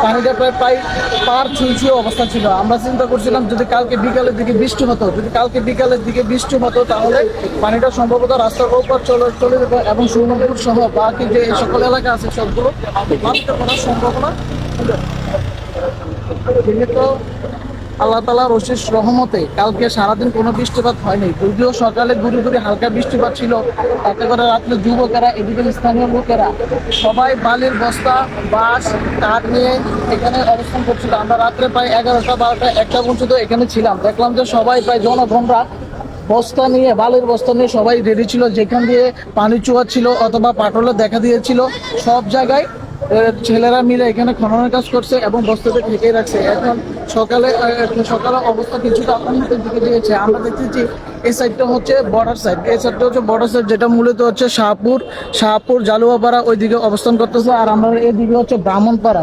পানিটা প্রায় প্রায় পার ছুঁয়ে অবস্থা ছিল। আমরা চিন্তা করছিলাম যদি কালকে বিকালের দিকে বৃষ্টি হতো, তাহলে পানিটা সম্ভবত রাস্তার ওপর চলে যেত এবং সুন্দরপুর সহ বাকি যে এই সকল এলাকা আছে সবগুলো নষ্ট করার সম্ভাবনা ছিল। যেহেতু আল্লাহ তাআলার অশেষ রহমতে কালকে সারাদিন কোনো বৃষ্টিপাত হয়নি, যদিও সকালে ঘুরে হালকা বৃষ্টিপাত ছিল। তাতে করে রাত্রে যুবকেরা, এদিকে স্থানীয় লোকেরা সবাই বালির বস্তা, বাঁশ, কাঠ নিয়ে এখানে অবস্থান করছিল। আমরা রাত্রে প্রায় 11টা 12টা 1টা পর্যন্ত এখানে ছিলাম। দেখলাম যে সবাই প্রায় জনগণরা বস্তা নিয়ে, বালির বস্তা নিয়ে সবাই রেডি ছিল। যেখান দিয়ে পানি চুয়াচ্ছিল অথবা পাটলে দেখা দিয়েছিল, সব জায়গায় ছেলেরা মিলে এখানে খননের কাজ করছে এবং বস্তাতে ঢেকে রাখছে। এখন সকালে অবস্থা কিছুটা উন্নতির দিকে দিয়েছে। আমরা দেখতেছি এই সাইডটা হচ্ছে বর্ডার সাইড, যেটা মূলত হচ্ছে শাহপুর জালুয়াপাড়া ওইদিকে অবস্থান করতেছে। আর আমরা এদিকে হচ্ছে ব্রাহ্মণপাড়া